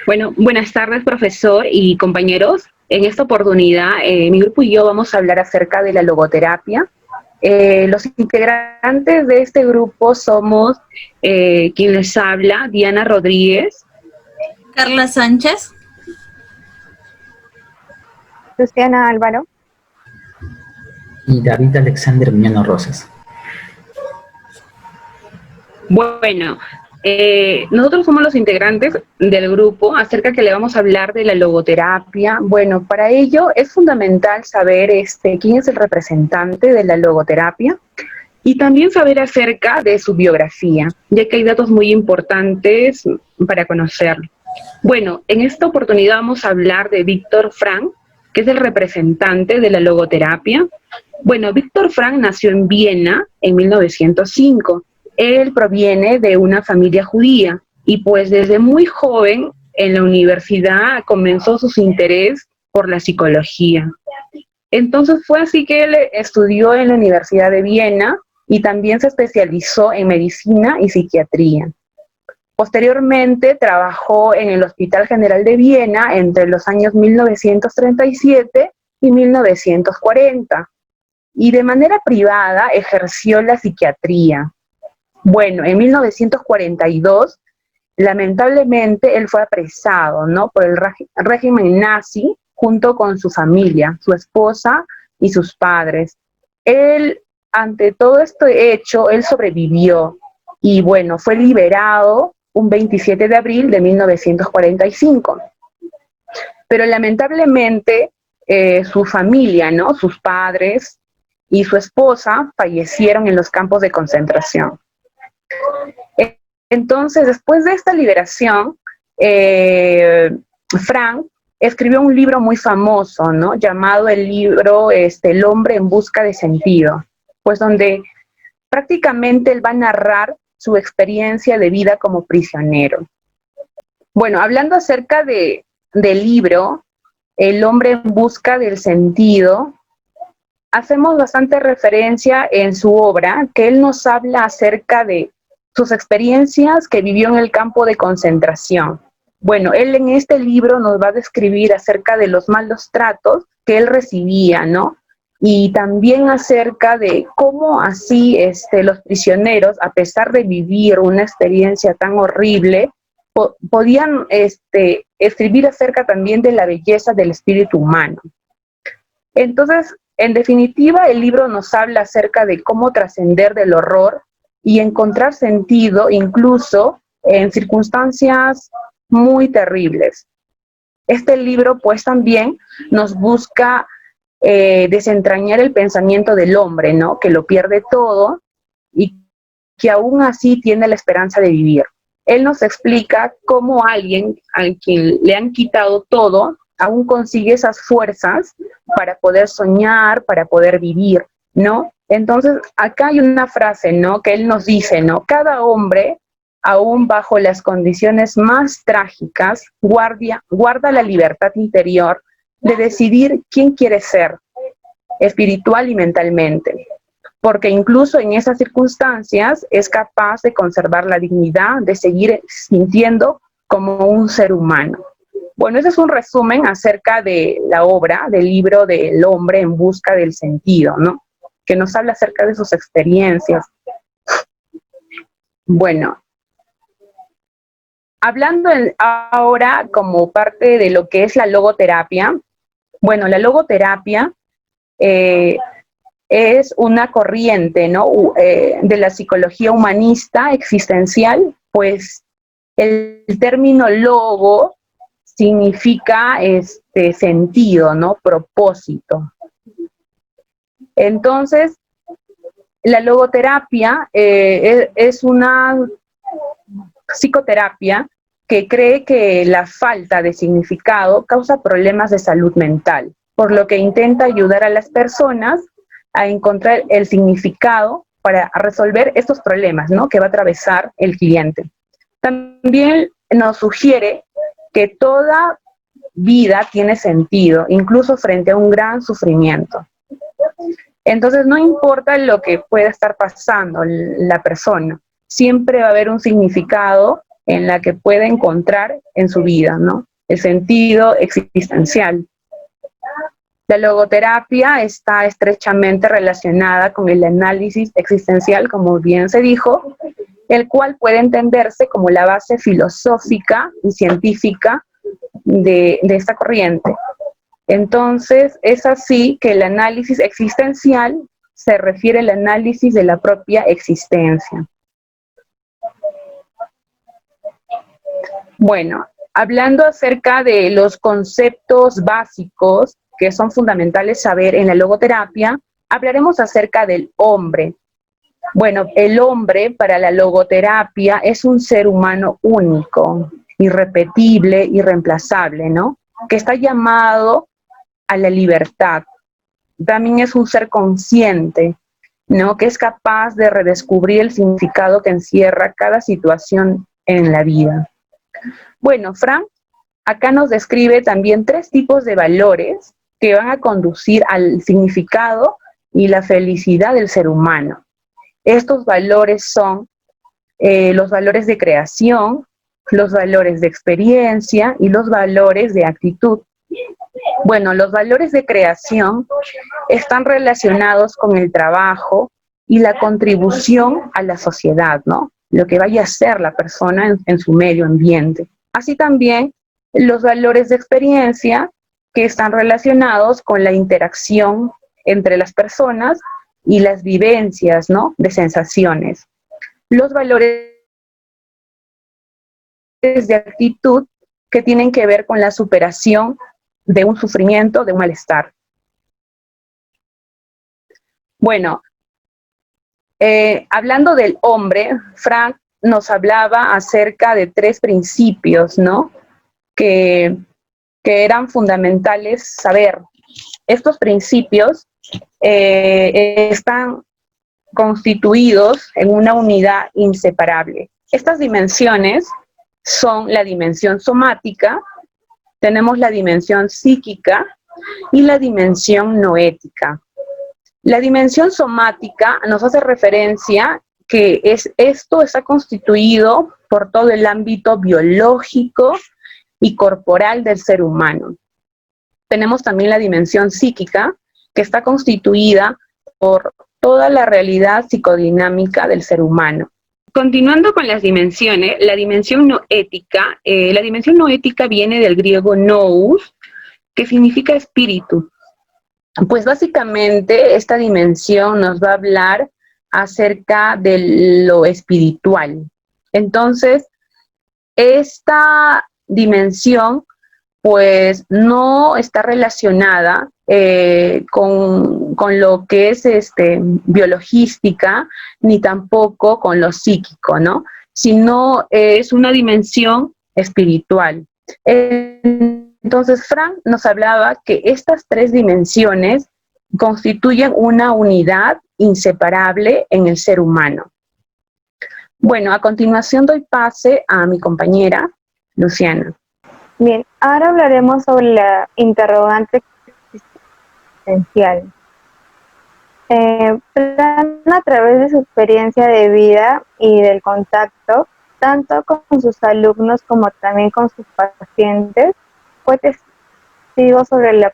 Bueno, buenas tardes, profesor y compañeros. En esta oportunidad, mi grupo y yo vamos a hablar acerca de la logoterapia. Los integrantes de este grupo somos quien les habla, Diana Rodríguez, Carla Sánchez. Luciana Álvaro. Y David Alexander Miñano Rosas. Bueno, nosotros somos los integrantes del grupo acerca que le vamos a hablar de la logoterapia. Bueno, para ello es fundamental saber quién es el representante de la logoterapia y también saber acerca de su biografía, ya que hay datos muy importantes para conocerlo. Bueno, en esta oportunidad vamos a hablar de Víctor Frank, que es el representante de la logoterapia. Bueno, Víctor Frank nació en Viena en 1905. Él proviene de una familia judía y pues desde muy joven en la universidad comenzó su interés por la psicología. Entonces fue así que él estudió en la Universidad de Viena y también se especializó en medicina y psiquiatría. Posteriormente trabajó en el Hospital General de Viena entre los años 1937 y 1940 y de manera privada ejerció la psiquiatría. Bueno, en 1942, lamentablemente, él fue apresado, ¿no?, por el régimen nazi, junto con su familia, su esposa y sus padres. Él, ante todo este hecho, él sobrevivió y, bueno, fue liberado un 27 de abril de 1945. Pero lamentablemente, su familia, ¿no?, sus padres y su esposa fallecieron en los campos de concentración. Entonces, después de esta liberación, Frank escribió un libro muy famoso, ¿no?, llamado el libro El hombre en busca de sentido, pues donde prácticamente él va a narrar su experiencia de vida como prisionero. Bueno, hablando acerca del libro, El hombre en busca del sentido, hacemos bastante referencia en su obra, que él nos habla acerca de sus experiencias que vivió en el campo de concentración. Bueno, él en este libro nos va a describir acerca de los malos tratos que él recibía, ¿no? Y también acerca de cómo así los prisioneros, a pesar de vivir una experiencia tan horrible, podían escribir acerca también de la belleza del espíritu humano. Entonces, en definitiva, el libro nos habla acerca de cómo trascender del horror y encontrar sentido incluso en circunstancias muy terribles. Este libro pues también nos busca desentrañar el pensamiento del hombre, ¿no?, que lo pierde todo y que aún así tiene la esperanza de vivir. Él nos explica cómo alguien a quien le han quitado todo aún consigue esas fuerzas para poder soñar, para poder vivir, ¿no? Entonces, acá hay una frase, ¿no?, que él nos dice, ¿no? Cada hombre, aún bajo las condiciones más trágicas, guarda la libertad interior de decidir quién quiere ser, espiritual y mentalmente, porque incluso en esas circunstancias es capaz de conservar la dignidad, de seguir sintiendo como un ser humano. Bueno, ese es un resumen acerca de la obra, del libro del hombre en busca del sentido, ¿no?, que nos habla acerca de sus experiencias. Bueno, hablando ahora como parte de lo que es la logoterapia, bueno, la logoterapia es una corriente, ¿no?, de la psicología humanista existencial, pues el término logo significa sentido, ¿no?, propósito. Entonces, la logoterapia es una psicoterapia que cree que la falta de significado causa problemas de salud mental, por lo que intenta ayudar a las personas a encontrar el significado para resolver estos problemas, ¿no?, que va a atravesar el cliente. También nos sugiere que toda vida tiene sentido, incluso frente a un gran sufrimiento. Entonces, no importa lo que pueda estar pasando la persona, siempre va a haber un significado en la que puede encontrar en su vida, ¿no? El sentido existencial. La logoterapia está estrechamente relacionada con el análisis existencial, como bien se dijo, el cual puede entenderse como la base filosófica y científica de esta corriente. Entonces, es así que el análisis existencial se refiere al análisis de la propia existencia. Bueno, hablando acerca de los conceptos básicos que son fundamentales saber en la logoterapia, hablaremos acerca del hombre. Bueno, el hombre para la logoterapia es un ser humano único, irrepetible, irreemplazable, ¿no? Que está llamado a la libertad. También es un ser consciente, ¿no? Que es capaz de redescubrir el significado que encierra cada situación en la vida. Bueno, Frank acá nos describe también 3 tipos de valores que van a conducir al significado y la felicidad del ser humano. Estos valores son los valores de creación, los valores de experiencia y los valores de actitud. Bueno, los valores de creación están relacionados con el trabajo y la contribución a la sociedad, ¿no? Lo que vaya a hacer la persona en su medio ambiente. Así también los valores de experiencia que están relacionados con la interacción entre las personas y las vivencias, ¿no? De sensaciones. Los valores de actitud que tienen que ver con la superación de un sufrimiento, de un malestar. Bueno, hablando del hombre, Frank nos hablaba acerca de 3 principios, ¿no? Que eran fundamentales saber. Estos principios están constituidos en una unidad inseparable. Estas dimensiones son la dimensión somática, tenemos la dimensión psíquica y la dimensión noética. La dimensión somática nos hace referencia que esto está constituido por todo el ámbito biológico y corporal del ser humano. Tenemos también la dimensión psíquica, que está constituida por toda la realidad psicodinámica del ser humano. Continuando con las dimensiones, la dimensión noética viene del griego nous, que significa espíritu. Pues básicamente esta dimensión nos va a hablar acerca de lo espiritual. Entonces, esta dimensión pues no está relacionada con lo que es biologística, ni tampoco con lo psíquico, ¿no? Sino es una dimensión espiritual. Entonces, Frank nos hablaba que estas 3 dimensiones constituyen una unidad inseparable en el ser humano. Bueno, a continuación doy pase a mi compañera, Luciana. Bien, ahora hablaremos sobre la interrogante existencial. Fran, a través de su experiencia de vida y del contacto, tanto con sus alumnos como también con sus pacientes, fue testigo sobre la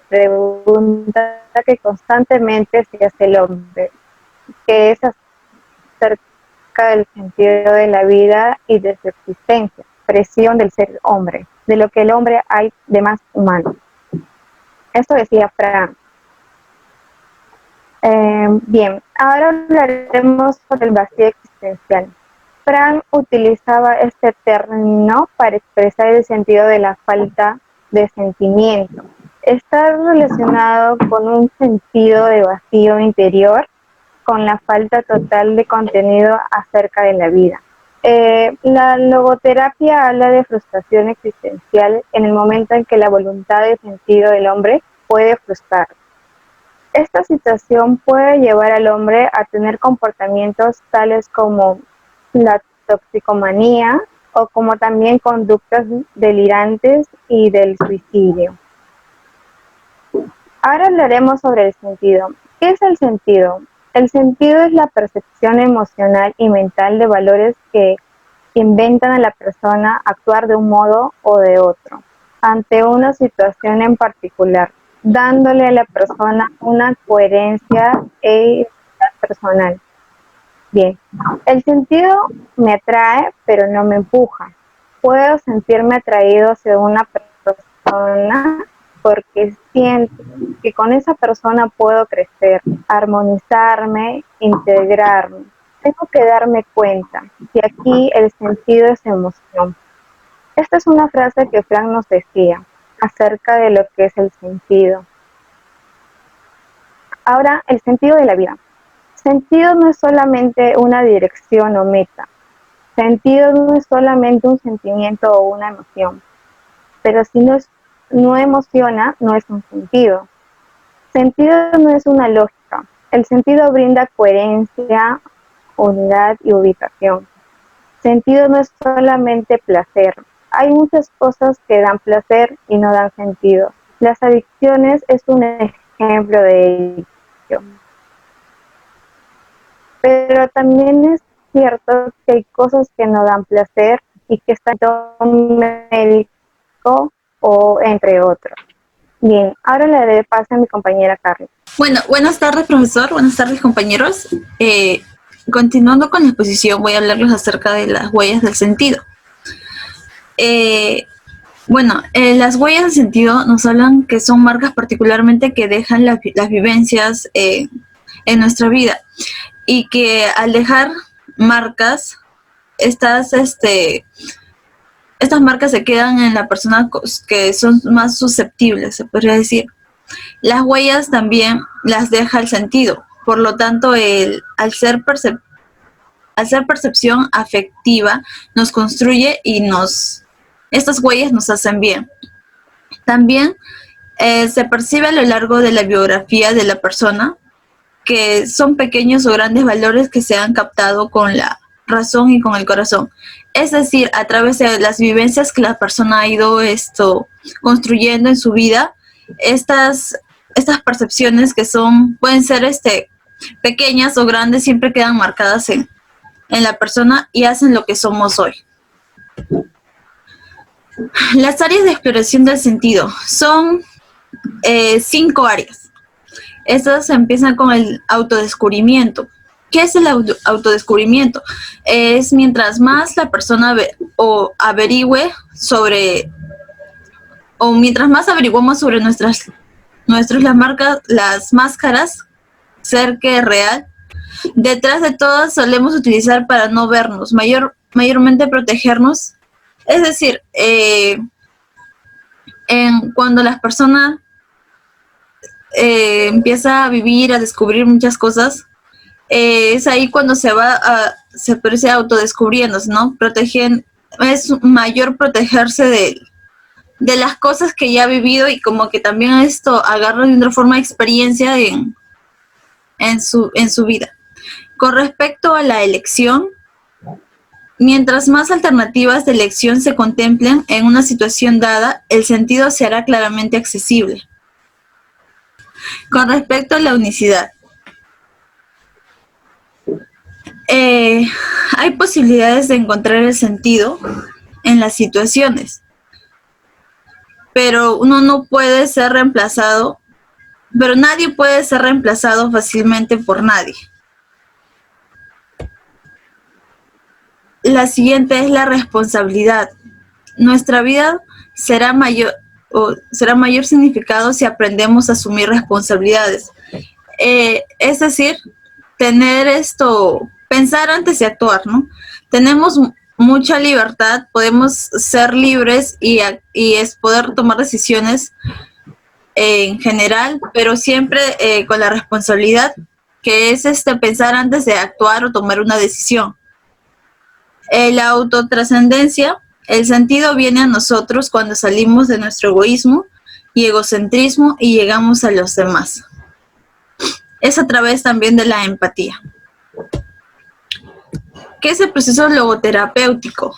pregunta que constantemente se hace el hombre, que es acerca del sentido de la vida y de su existencia, expresión del ser hombre, de lo que el hombre hay de más humano. Esto decía Fran. Bien, ahora hablaremos sobre el vacío existencial. Fran utilizaba este término para expresar el sentido de la falta de sentimiento. Está relacionado con un sentido de vacío interior, con la falta total de contenido acerca de la vida. La logoterapia habla de frustración existencial en el momento en que la voluntad de sentido del hombre puede frustrar. Esta situación puede llevar al hombre a tener comportamientos tales como la toxicomanía o como también conductas delirantes y del suicidio. Ahora hablaremos sobre el sentido. ¿Qué es el sentido? El sentido es la percepción emocional y mental de valores que inventan a la persona actuar de un modo o de otro ante una situación en particular, dándole a la persona una coherencia e identidad personal. Bien, el sentido me atrae, pero no me empuja. Puedo sentirme atraído hacia una persona porque siento que con esa persona puedo crecer, armonizarme, integrarme. Tengo que darme cuenta que aquí el sentido es emoción. Esta es una frase que Frank nos decía acerca de lo que es el sentido. Ahora, el sentido de la vida. Sentido no es solamente una dirección o meta. Sentido no es solamente un sentimiento o una emoción. Pero si no emociona, no es un sentido. Sentido no es una lógica. El sentido brinda coherencia, unidad y ubicación. Sentido no es solamente placer. Hay muchas cosas que dan placer y no dan sentido. Las adicciones es un ejemplo de ello. Pero también es cierto que hay cosas que no dan placer y que están en un médico o entre otros. Bien, ahora le daré paso a mi compañera Carla. Bueno, buenas tardes, profesor. Buenas tardes, compañeros. Continuando con la exposición, voy a hablarles acerca de las huellas del sentido. Las huellas del sentido nos hablan que son marcas particularmente que dejan las vivencias en nuestra vida, y que al dejar marcas, estas marcas se quedan en la persona que son más susceptibles, se podría decir. Las huellas también las deja el sentido, por lo tanto, al ser percepción afectiva, nos construye y estas huellas nos hacen bien. También se percibe a lo largo de la biografía de la persona que son pequeños o grandes valores que se han captado con la razón y con el corazón. Es decir, a través de las vivencias que la persona ha ido construyendo en su vida, estas percepciones que pueden ser pequeñas o grandes, siempre quedan marcadas en la persona y hacen lo que somos hoy. Las áreas de exploración del sentido son 5 áreas. Estas empiezan con el autodescubrimiento. ¿Qué es el autodescubrimiento? Es mientras más la persona mientras más averiguamos sobre las máscaras, ser que es real, detrás de todas solemos utilizar para no vernos, mayormente protegernos. Es decir, cuando las personas empieza a vivir, a descubrir muchas cosas, es ahí cuando se parece autodescubriéndose, ¿no? Es mayor protegerse de las cosas que ya ha vivido, y como que también esto agarra de otra forma experiencia en su vida. Con respecto a la elección, mientras más alternativas de elección se contemplen en una situación dada, el sentido se hará claramente accesible. Con respecto a la unicidad, hay posibilidades de encontrar el sentido en las situaciones, pero uno puede ser reemplazado, pero nadie puede ser reemplazado fácilmente por nadie. La siguiente es la responsabilidad. Nuestra vida será mayor significado si aprendemos a asumir responsabilidades. Es decir, pensar antes de actuar, ¿no? Tenemos mucha libertad, podemos ser libres y es poder tomar decisiones en general, pero siempre con la responsabilidad que es pensar antes de actuar o tomar una decisión. La autotrascendencia, el sentido viene a nosotros cuando salimos de nuestro egoísmo y egocentrismo y llegamos a los demás. Es a través también de la empatía. ¿Qué es el proceso logoterapéutico?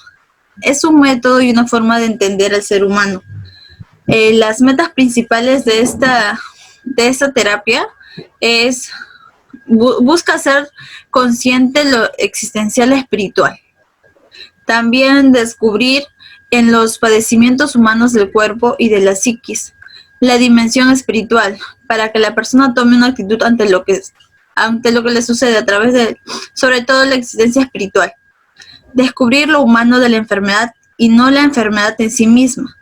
Es un método y una forma de entender al ser humano. Las metas principales de esta terapia busca ser consciente de lo existencial espiritual. También descubrir en los padecimientos humanos del cuerpo y de la psiquis la dimensión espiritual, para que la persona tome una actitud ante lo que le sucede a través de, sobre todo, la existencia espiritual. Descubrir lo humano de la enfermedad y no la enfermedad en sí misma.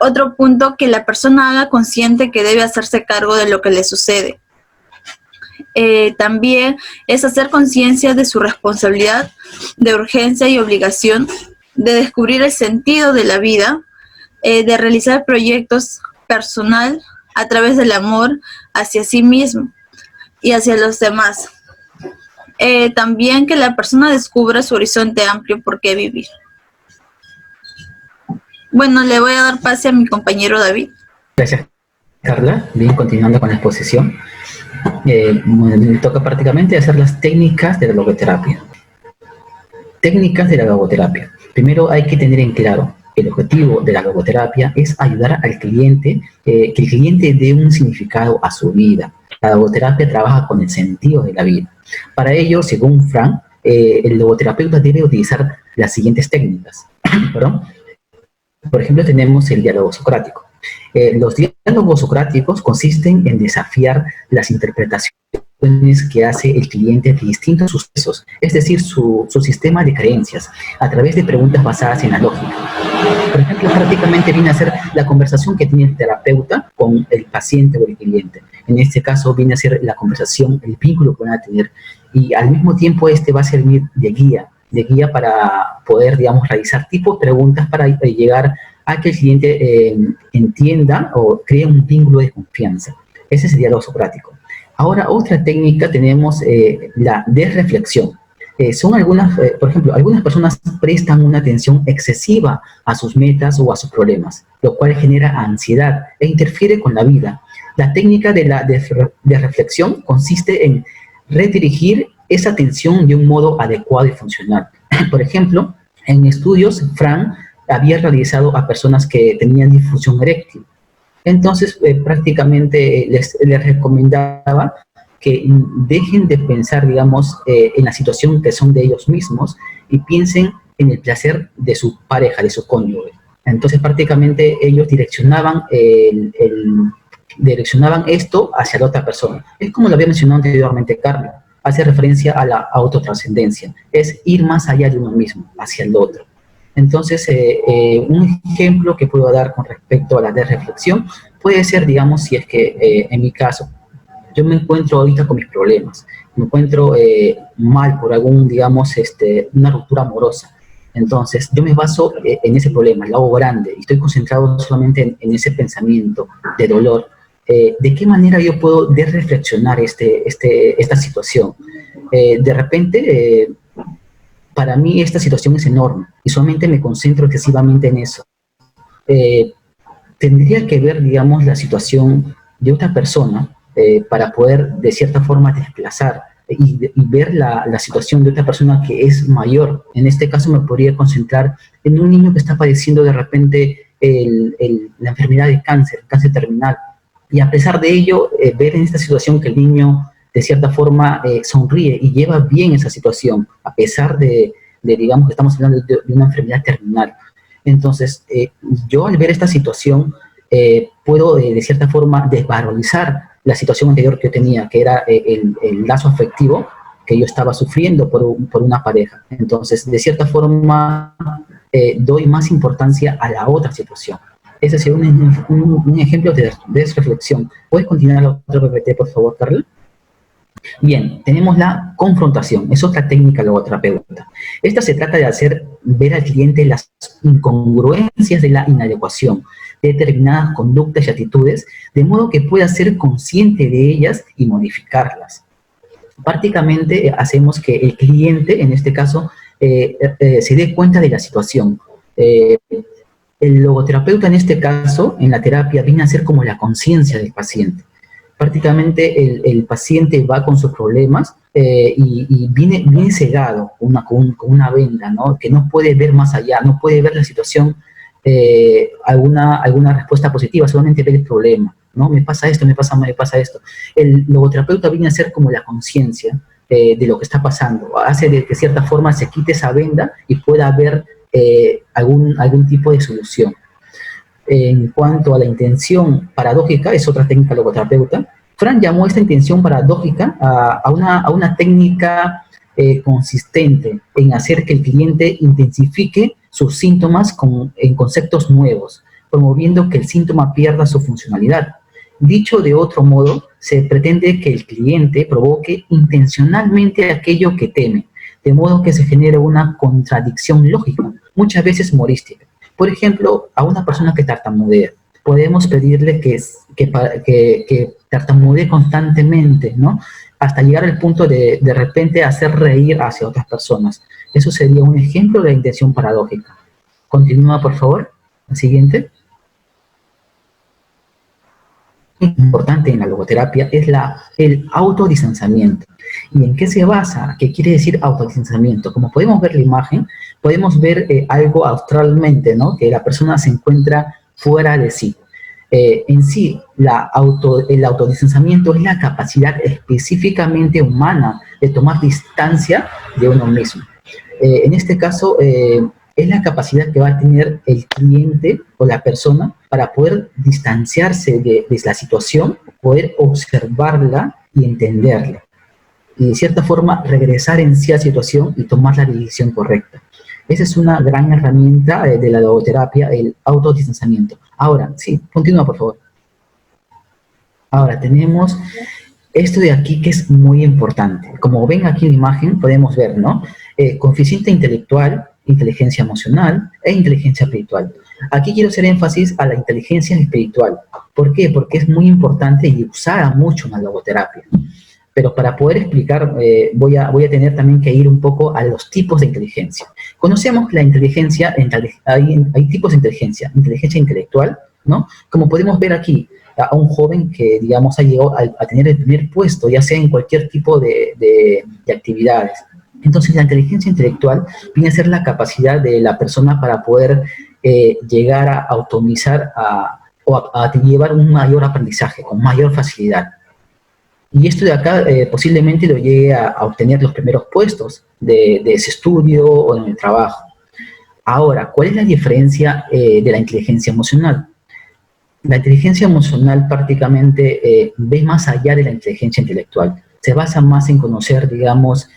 Otro punto, que la persona haga consciente que debe hacerse cargo de lo que le sucede. También es hacer conciencia de su responsabilidad, de urgencia y obligación, de descubrir el sentido de la vida, de realizar proyectos personal a través del amor hacia sí mismo y hacia los demás. También que la persona descubra su horizonte amplio por qué vivir. Bueno, le voy a dar pase a mi David. Gracias, Carla. Bien, continuando con la exposición. Me toca prácticamente hacer las técnicas de la logoterapia. Técnicas de la logoterapia. Primero hay que tener en claro que el objetivo de la logoterapia es ayudar al cliente, que el cliente dé un significado a su vida. La logoterapia trabaja con el sentido de la vida. Para ello, según Frank, el logoterapeuta debe utilizar las siguientes técnicas. ¿Perdón? Por ejemplo, tenemos el diálogo socrático. Los diálogos socráticos consisten en desafiar las interpretaciones que hace el cliente de distintos sucesos, es decir, su sistema de creencias, a través de preguntas basadas en la lógica. Por ejemplo, prácticamente viene a ser la conversación que tiene el terapeuta con el paciente o el cliente. En este caso viene a ser la conversación, el vínculo que van a tener, y al mismo tiempo va a servir de guía para poder, digamos, realizar tipos de preguntas para llegar a que el cliente entienda o cree un vínculo de confianza. Ese es el diálogo socrático. Ahora, otra técnica tenemos la desreflexión. Son algunas, por ejemplo, algunas personas prestan una atención excesiva a sus metas o a sus problemas, lo cual genera ansiedad e interfiere con la vida. La técnica de la reflexión consiste en redirigir esa atención de un modo adecuado y funcional. Por ejemplo, en estudios, Frank había realizado a personas que tenían disfunción eréctil. Entonces, prácticamente les recomendaba que dejen de pensar, digamos, en la situación que son de ellos mismos y piensen en el placer de su pareja, de su cónyuge. Entonces, prácticamente ellos direccionaban esto hacia la otra persona. Es como lo había mencionado anteriormente Carla, hace referencia a la autotrascendencia, es ir más allá de uno mismo, hacia el otro. Entonces, un ejemplo que puedo dar con respecto a la desreflexión puede ser, digamos, si es que en mi caso, yo me encuentro ahorita con mis problemas, me encuentro mal por algún, digamos, una ruptura amorosa. Entonces, yo me baso en ese problema, lo hago grande, y estoy concentrado solamente en ese pensamiento de dolor. ¿De qué manera yo puedo desreflexionar esta situación? De repente, para mí esta situación es enorme y solamente me concentro excesivamente en eso. Tendría que ver, digamos, la situación de otra persona para poder, de cierta forma, desplazar y ver la situación de otra persona que es mayor. En este caso me podría concentrar en un niño que está padeciendo de repente la enfermedad de cáncer terminal. Y a pesar de ello, ver en esta situación que el niño, de cierta forma, sonríe y lleva bien esa situación, a pesar de digamos, que estamos hablando de una enfermedad terminal. Entonces, yo al ver esta situación, puedo, de cierta forma, desvalorizar la situación anterior que yo tenía, que era el lazo afectivo que yo estaba sufriendo por una pareja. Entonces, de cierta forma, doy más importancia a la otra situación. Ese es un ejemplo de desreflexión. ¿Puedes continuar la otra PPT, por favor, Carla? Bien, tenemos la confrontación. Es otra técnica logoterapeuta. Esta se trata de hacer ver al cliente las incongruencias de la inadecuación de determinadas conductas y actitudes, de modo que pueda ser consciente de ellas y modificarlas. Prácticamente hacemos que el cliente, en este caso, se dé cuenta de la situación. El logoterapeuta, en este caso, en la terapia, viene a ser como la conciencia del paciente. Prácticamente el paciente va con sus problemas y viene cegado con una venda, ¿no? Que no puede ver más allá, no puede ver la situación, alguna respuesta positiva, solamente ve el problema, ¿no? Me pasa esto, me pasa esto. El logoterapeuta viene a ser como la conciencia de lo que está pasando, hace de que de cierta forma se quite esa venda y pueda haber algún tipo de solución. En cuanto a la intención paradójica, es otra técnica logoterapeuta. Fran llamó esta intención paradójica a una técnica consistente en hacer que el cliente intensifique sus síntomas en conceptos nuevos, promoviendo que el síntoma pierda su funcionalidad. Dicho de otro modo, se pretende que el cliente provoque intencionalmente aquello que teme, de modo que se genere una contradicción lógica, muchas veces humorística. Por ejemplo, a una persona que tartamudea, podemos pedirle que tartamudee constantemente, ¿no? Hasta llegar al punto de repente hacer reír hacia otras personas. Eso sería un ejemplo de la intención paradójica. Continúa, por favor. El siguiente. Importante en la logoterapia es el autodistanciamiento. ¿Y en qué se basa? ¿Qué quiere decir autodistanciamiento? Como podemos ver la imagen, podemos ver algo australmente, ¿no? Que la persona se encuentra fuera de sí. En sí, el autodistanciamiento es la capacidad específicamente humana de tomar distancia de uno mismo. En este caso, es la capacidad que va a tener el cliente o la persona para poder distanciarse de la situación, poder observarla y entenderla. Y de cierta forma regresar en sí a la situación y tomar la decisión correcta. Esa es una gran herramienta de la logoterapia, el autodistanciamiento. Ahora, sí, continúa por favor. Ahora tenemos esto de aquí que es muy importante. Como ven aquí en la imagen podemos ver, ¿no? Coeficiente intelectual, inteligencia emocional e inteligencia espiritual. Aquí quiero hacer énfasis a la inteligencia espiritual. ¿Por qué? Porque es muy importante y usada mucho en la logoterapia. Pero para poder explicar, voy a tener también que ir un poco a los tipos de inteligencia. Conocemos la inteligencia, hay tipos de inteligencia intelectual, ¿no? Como podemos ver aquí, a un joven que, digamos, ha llegado a tener el primer puesto, ya sea en cualquier tipo de actividades. Entonces, la inteligencia intelectual viene a ser la capacidad de la persona para poder llegar a automatizar o a llevar un mayor aprendizaje, con mayor facilidad. Y esto de acá posiblemente lo llegue a obtener los primeros puestos de ese estudio o en el trabajo. Ahora, ¿cuál es la diferencia de la inteligencia emocional? La inteligencia emocional prácticamente ve más allá de la inteligencia intelectual. Se basa más en conocer, digamos,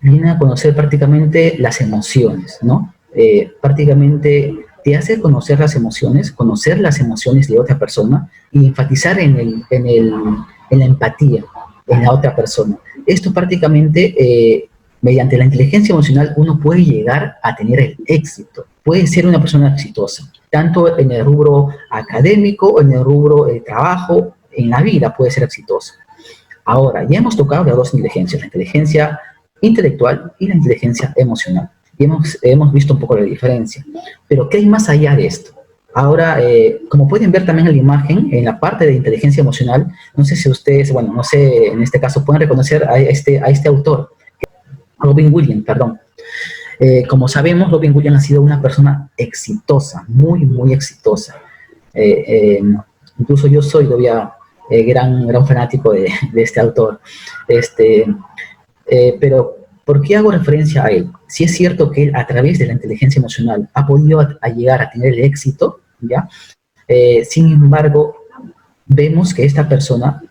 viene a conocer prácticamente las emociones, ¿no? Prácticamente te hace conocer las emociones de otra persona y enfatizar en la empatía en la otra persona. Esto prácticamente, mediante la inteligencia emocional, uno puede llegar a tener el éxito. Puede ser una persona exitosa, tanto en el rubro académico, en el rubro de trabajo, en la vida puede ser exitosa. Ahora, ya hemos tocado las dos inteligencias, la inteligencia intelectual y la inteligencia emocional. Y hemos visto un poco la diferencia. Pero, ¿qué hay más allá de esto? Ahora, como pueden ver también en la imagen, en la parte de inteligencia emocional, no sé si ustedes, bueno, no sé, en este caso pueden reconocer a este autor, Robin Williams, perdón. Como sabemos, Robin Williams ha sido una persona exitosa, muy, muy exitosa. Incluso yo soy todavía gran fanático de este autor. Pero, ¿por qué hago referencia a él? Si es cierto que él, a través de la inteligencia emocional, ha podido llegar a tener el éxito, ¿ya? Sin embargo, vemos que esta persona,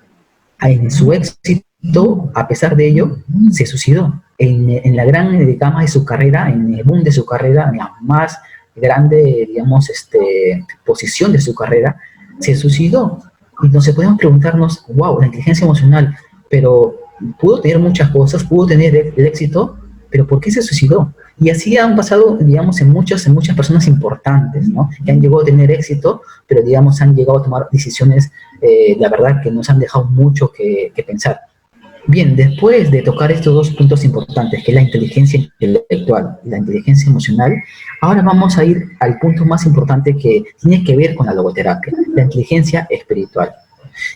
en su éxito, a pesar de ello, se suicidó. En la gran gama de su carrera, en el boom de su carrera, en la más grande, digamos, posición de su carrera, se suicidó. Entonces podemos preguntarnos, wow, la inteligencia emocional, pero pudo tener muchas cosas, pudo tener el éxito, pero ¿por qué se suicidó? Y así han pasado, digamos, en muchas personas importantes, ¿no? Que han llegado a tener éxito, pero, digamos, han llegado a tomar decisiones, la verdad, que nos han dejado mucho que pensar. Bien, después de tocar estos dos puntos importantes, que es la inteligencia intelectual y la inteligencia emocional, ahora vamos a ir al punto más importante que tiene que ver con la logoterapia, la inteligencia espiritual.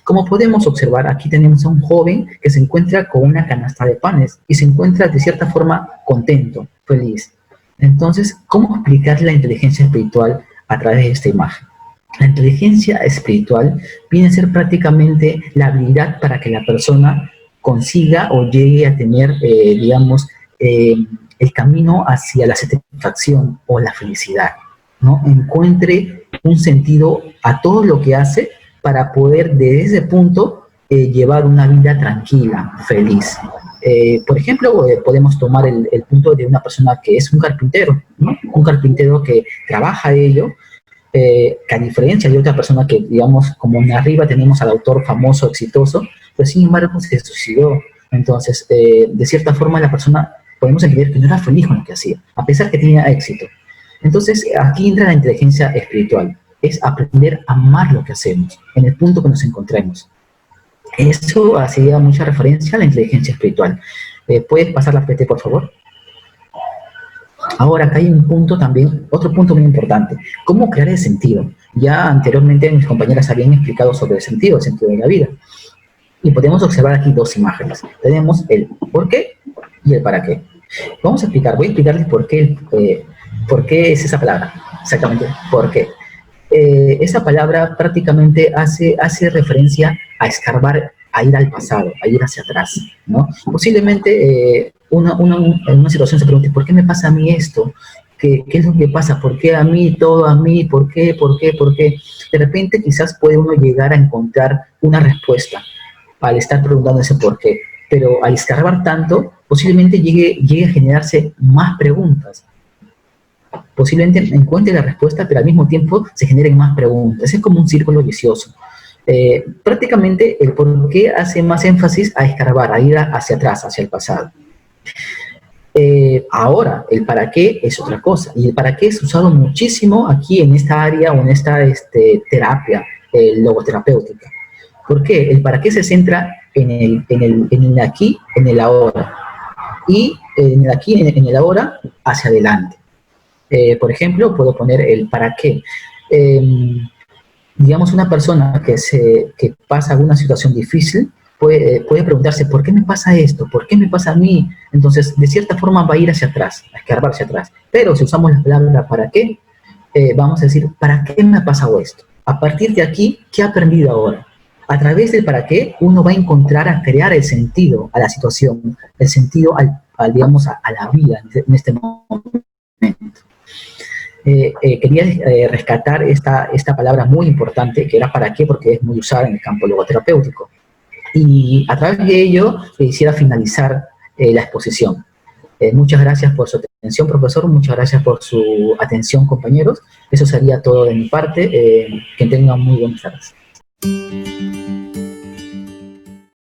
Como podemos observar, aquí tenemos a un joven que se encuentra con una canasta de panes y se encuentra de cierta forma contento, feliz. Entonces, ¿cómo explicar la inteligencia espiritual a través de esta imagen? La inteligencia espiritual viene a ser prácticamente la habilidad para que la persona consiga o llegue a tener, digamos, el camino hacia la satisfacción o la felicidad, ¿no? Encuentre un sentido a todo lo que hace para poder desde ese punto llevar una vida tranquila, feliz. Por ejemplo, podemos tomar el punto de una persona que es un carpintero, ¿no? Un carpintero que trabaja ello, que a diferencia de otra persona que, digamos, como en arriba tenemos al autor famoso, exitoso, pues sin embargo se suicidó. Entonces, de cierta forma la persona podemos entender que no era feliz con lo que hacía, a pesar que tenía éxito. Entonces, aquí entra la inteligencia espiritual, es aprender a amar lo que hacemos, en el punto que nos encontremos. Eso hacía mucha referencia a la inteligencia espiritual. ¿Puedes pasar la PT, por favor? Ahora, acá hay un punto también, otro punto muy importante, ¿cómo crear el sentido? Ya anteriormente mis compañeras habían explicado sobre el sentido de la vida. Y podemos observar aquí dos imágenes. Tenemos el por qué y el para qué. Voy a explicarles por qué es esa palabra, exactamente, por qué. Esa palabra prácticamente hace referencia a escarbar, a ir al pasado, a ir hacia atrás, ¿no? Posiblemente en una situación se pregunte, ¿por qué me pasa a mí esto? ¿Qué es lo que pasa? ¿Por qué a mí? Todo a mí, ¿por qué? ¿Por qué? ¿Por qué? De repente quizás puede uno llegar a encontrar una respuesta al estar preguntándose por qué, pero al escarbar tanto, posiblemente llegue a generarse más preguntas. Posiblemente encuentre la respuesta, pero al mismo tiempo se generen más preguntas. Es como un círculo vicioso. Prácticamente el por qué hace más énfasis a escarbar, a ir hacia atrás, hacia el pasado. Ahora, el para qué es otra cosa. Y el para qué es usado muchísimo aquí en esta área o en esta terapia logoterapéutica. ¿Por qué? El para qué se centra en el aquí, en el ahora. Y en el aquí, en el ahora, hacia adelante. Por ejemplo, puedo poner el para qué. Digamos, una persona que pasa alguna situación difícil puede preguntarse, ¿por qué me pasa esto? ¿Por qué me pasa a mí? Entonces, de cierta forma va a ir hacia atrás, a escarbar hacia atrás. Pero si usamos la palabra para qué, vamos a decir, ¿para qué me ha pasado esto? A partir de aquí, ¿qué he aprendido ahora? A través del para qué, uno va a encontrar a crear el sentido a la situación, el sentido digamos, a la vida en este momento. Quería rescatar esta palabra muy importante, que era para qué, porque es muy usada en el campo logoterapéutico. Y a través de ello, quisiera finalizar la exposición. Muchas gracias por su atención, profesor. Muchas gracias por su atención, compañeros. Eso sería todo de mi parte. Que tengan muy buenas tardes.